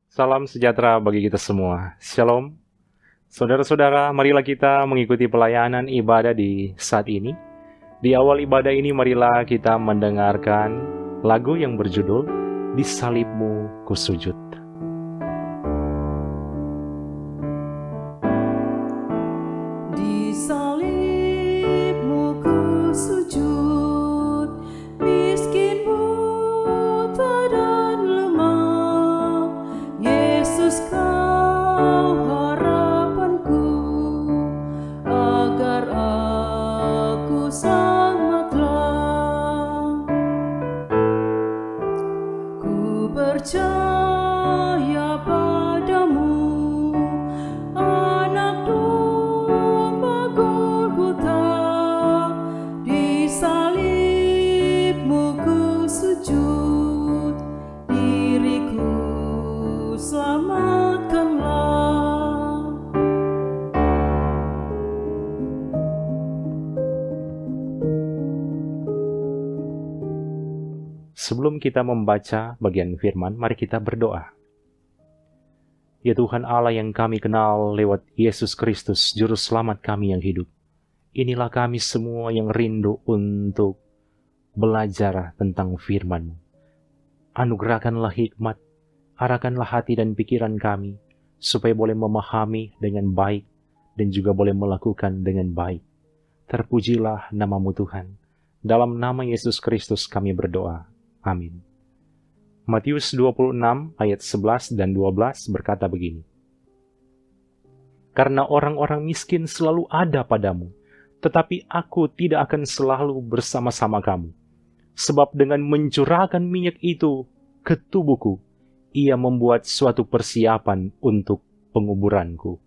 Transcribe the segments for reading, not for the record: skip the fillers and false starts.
Salam sejahtera bagi kita semua. Shalom. Saudara-saudara, marilah kita mengikuti pelayanan ibadah di saat ini. Di awal ibadah ini, marilah kita mendengarkan lagu yang berjudul Di Salibmu Ku Sujud. Di salibmu ku sujud, miskin, buta dan lemah. Yesus, kau harapanku, agar aku selamatlah. Ku percaya padamu, Anak Domba Golgota. Di salibmu ku sujud, diriku selamatkanlah. Sebelum kita membaca bagian firman, mari kita berdoa. Ya Tuhan Allah yang kami kenal lewat Yesus Kristus, Juru Selamat kami yang hidup. Inilah kami semua yang rindu untuk belajar tentang firman. Anugerahkanlah hikmat, arahkanlah hati dan pikiran kami, supaya boleh memahami dengan baik dan juga boleh melakukan dengan baik. Terpujilah nama-Mu Tuhan. Dalam nama Yesus Kristus kami berdoa. Amin. Matius 26 ayat 11 dan 12 berkata begini. Karena orang-orang miskin selalu ada padamu, tetapi aku tidak akan selalu bersama-sama kamu. Sebab dengan mencurahkan minyak itu ke tubuhku, ia membuat suatu persiapan untuk penguburanku.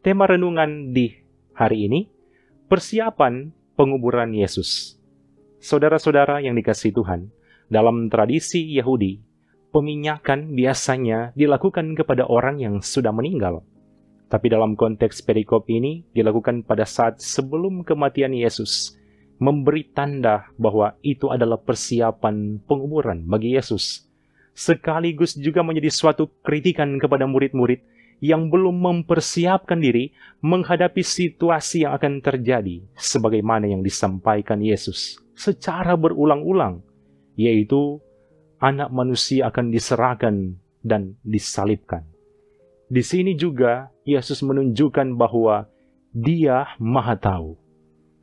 Tema renungan di hari ini, persiapan penguburan Yesus. Saudara-saudara yang dikasihi Tuhan, dalam tradisi Yahudi, peminyakan biasanya dilakukan kepada orang yang sudah meninggal. Tapi dalam konteks perikop ini dilakukan pada saat sebelum kematian Yesus, memberi tanda bahwa itu adalah persiapan penguburan bagi Yesus. Sekaligus juga menjadi suatu kritikan kepada murid-murid yang belum mempersiapkan diri menghadapi situasi yang akan terjadi sebagaimana yang disampaikan Yesus secara berulang-ulang, yaitu Anak Manusia akan diserahkan dan disalibkan. Di sini juga Yesus menunjukkan bahwa Dia Maha Tahu.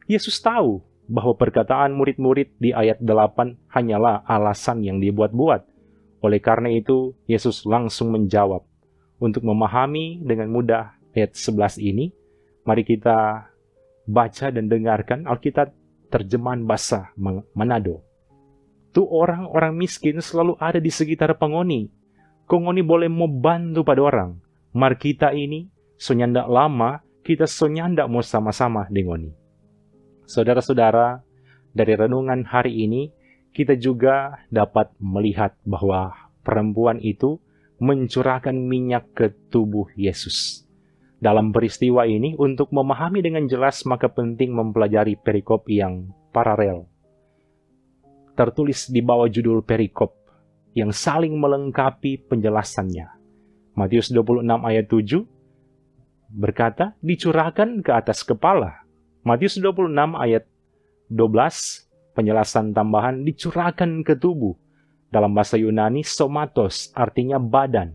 Yesus tahu bahwa perkataan murid-murid di ayat 8 hanyalah alasan yang dibuat-buat. Oleh karena itu, Yesus langsung menjawab. Untuk memahami dengan mudah ayat 11 ini, mari kita baca dan dengarkan Alkitab terjemahan bahasa Manado. Tu orang-orang miskin selalu ada di sekitar pengoni. Kongoni boleh membantu pada orang. Mar kita ini, sonyandak lama, kita sonyandak mau sama-sama dengoni. Saudara-saudara, dari renungan hari ini, kita juga dapat melihat bahwa perempuan itu mencurahkan minyak ke tubuh Yesus. Dalam peristiwa ini, untuk memahami dengan jelas, maka penting mempelajari perikop yang paralel. Tertulis di bawah judul perikop yang saling melengkapi penjelasannya. Matius 26 ayat 7 berkata, dicurahkan ke atas kepala. Matius 26 ayat 12, penjelasan tambahan, dicurahkan ke tubuh. Dalam bahasa Yunani, somatos, artinya badan.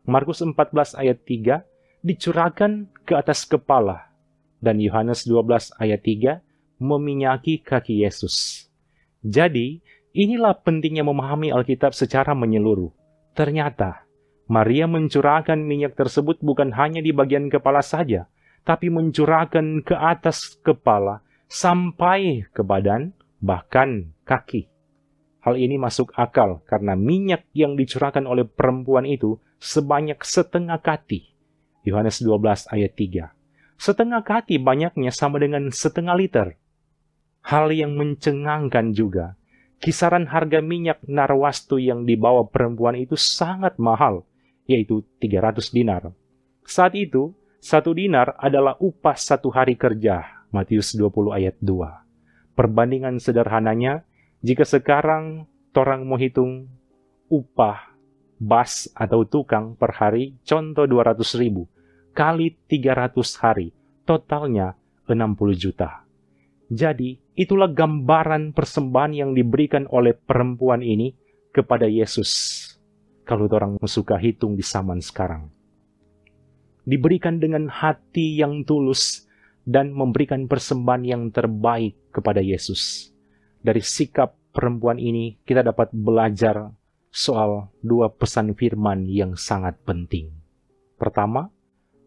Markus 14 ayat 3, dicurahkan ke atas kepala. Dan Yohanes 12 ayat 3, meminyaki kaki Yesus. Jadi, inilah pentingnya memahami Alkitab secara menyeluruh. Ternyata, Maria mencurahkan minyak tersebut bukan hanya di bagian kepala saja, tapi mencurahkan ke atas kepala sampai ke badan, bahkan kaki. Hal ini masuk akal karena minyak yang dicurahkan oleh perempuan itu sebanyak setengah kati. Yohanes 12 ayat 3. Setengah kati banyaknya sama dengan setengah liter. Hal yang mencengangkan juga, kisaran harga minyak narwastu yang dibawa perempuan itu sangat mahal, yaitu 300 dinar. Saat itu, 1 dinar adalah upah 1 hari kerja, Matius 20 ayat 2. Perbandingan sederhananya, jika sekarang torang mau hitung upah bas atau tukang per hari, contoh 200.000, kali 300 hari, totalnya 60 juta. Jadi, itulah gambaran persembahan yang diberikan oleh perempuan ini kepada Yesus. Kalau orang suka hitung di zaman sekarang. Diberikan dengan hati yang tulus dan memberikan persembahan yang terbaik kepada Yesus. Dari sikap perempuan ini, kita dapat belajar soal dua pesan firman yang sangat penting. Pertama,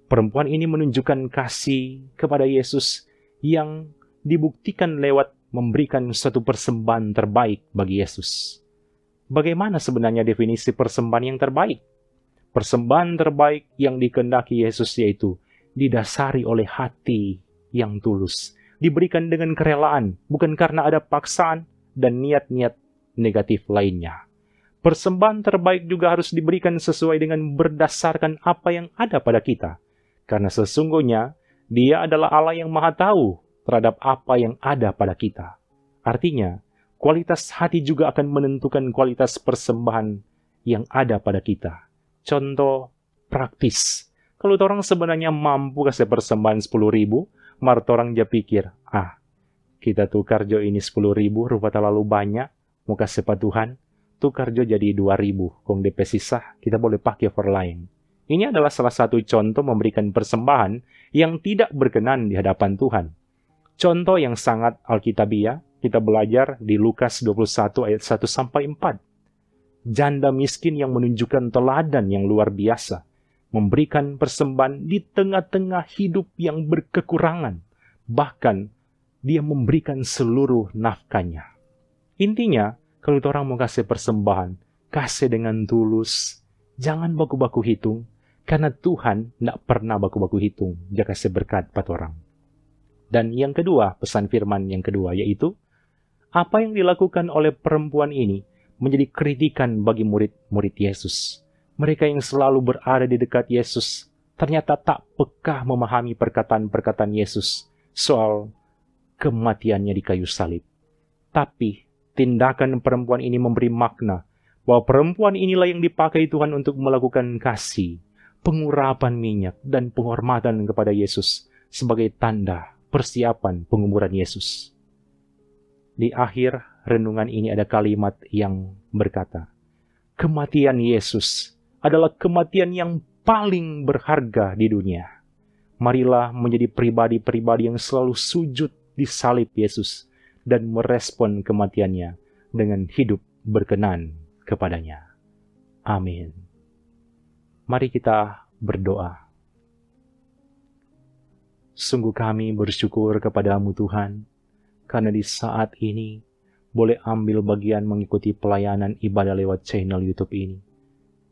perempuan ini menunjukkan kasih kepada Yesus yang dibuktikan lewat memberikan suatu persembahan terbaik bagi Yesus. Bagaimana sebenarnya definisi persembahan yang terbaik? Persembahan terbaik yang dikehendaki Yesus yaitu didasari oleh hati yang tulus, diberikan dengan kerelaan, bukan karena ada paksaan dan niat-niat negatif lainnya. Persembahan terbaik juga harus diberikan sesuai dengan berdasarkan apa yang ada pada kita, karena sesungguhnya Dia adalah Allah yang Maha Tahu terhadap apa yang ada pada kita. Artinya, kualitas hati juga akan menentukan kualitas persembahan yang ada pada kita. Contoh praktis. Kalau orang sebenarnya mampu kasih persembahan 10.000, mar orang dia pikir, kita tukar jo ini 10.000, rupa terlalu banyak, mau kasih pa Tuhan, tukar jo jadi 2.000, kong DP sisa, kita boleh pakai for lain. Ini adalah salah satu contoh memberikan persembahan yang tidak berkenan di hadapan Tuhan. Contoh yang sangat alkitabiah, kita belajar di Lukas 21 ayat 1-4. Janda miskin yang menunjukkan teladan yang luar biasa, memberikan persembahan di tengah-tengah hidup yang berkekurangan, bahkan dia memberikan seluruh nafkahnya. Intinya, kalau orang mau kasih persembahan, kasih dengan tulus, jangan baku-baku hitung, karena Tuhan tidak pernah baku-baku hitung, dia kasih berkat pada orang. Dan yang kedua, pesan firman yang kedua, yaitu, apa yang dilakukan oleh perempuan ini menjadi kritikan bagi murid-murid Yesus. Mereka yang selalu berada di dekat Yesus ternyata tak peka memahami perkataan-perkataan Yesus soal kematiannya di kayu salib. Tapi tindakan perempuan ini memberi makna bahwa perempuan inilah yang dipakai Tuhan untuk melakukan kasih, pengurapan minyak, dan penghormatan kepada Yesus sebagai tanda persiapan penguburan Yesus. Di akhir renungan ini ada kalimat yang berkata, kematian Yesus adalah kematian yang paling berharga di dunia. Marilah menjadi pribadi-pribadi yang selalu sujud di salib Yesus dan merespon kematiannya dengan hidup berkenan kepadanya. Amin. Mari kita berdoa. Sungguh kami bersyukur kepadamu Tuhan, karena di saat ini boleh ambil bagian mengikuti pelayanan ibadah lewat channel YouTube ini.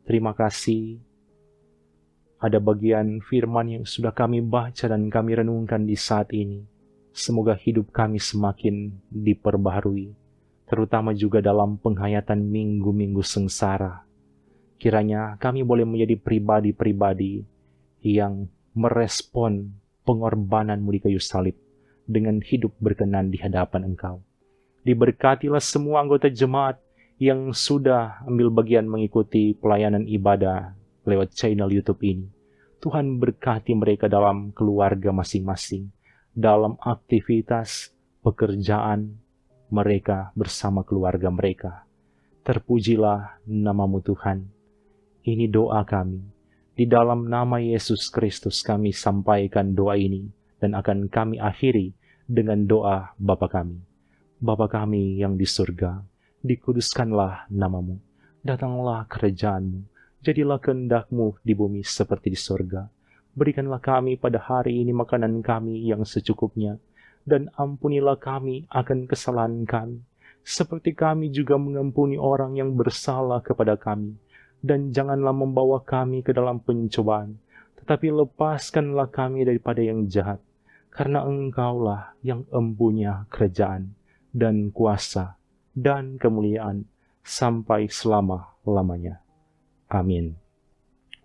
Terima kasih. Ada bagian firman yang sudah kami baca dan kami renungkan di saat ini. Semoga hidup kami semakin diperbaharui, terutama juga dalam penghayatan minggu-minggu sengsara. Kiranya kami boleh menjadi pribadi-pribadi yang merespon pengorbananmu di kayu salib dengan hidup berkenan di hadapan Engkau. Diberkatilah semua anggota jemaat yang sudah ambil bagian mengikuti pelayanan ibadah lewat channel YouTube ini. Tuhan berkati mereka dalam keluarga masing-masing, dalam aktivitas pekerjaan mereka bersama keluarga mereka. Terpujilah namamu Tuhan. Ini doa kami. Di dalam nama Yesus Kristus kami sampaikan doa ini dan akan kami akhiri dengan doa Bapa kami. Bapa kami yang di surga, dikuduskanlah namamu, datanglah kerajaanmu, jadilah kehendak-Mu di bumi seperti di surga. Berikanlah kami pada hari ini makanan kami yang secukupnya, dan ampunilah kami akan kesalahan kami, seperti kami juga mengampuni orang yang bersalah kepada kami. Dan janganlah membawa kami ke dalam pencobaan, tetapi lepaskanlah kami daripada yang jahat, karena Engkaulah yang empunya kerajaan, dan kuasa, dan kemuliaan, sampai selama-lamanya. Amin.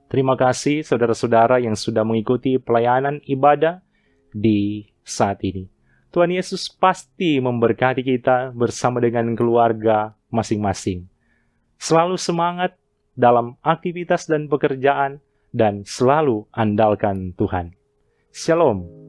Terima kasih saudara-saudara yang sudah mengikuti pelayanan ibadah di saat ini. Tuhan Yesus pasti memberkati kita bersama dengan keluarga masing-masing. Selalu semangat, dalam aktivitas dan pekerjaan, dan selalu andalkan Tuhan. Shalom.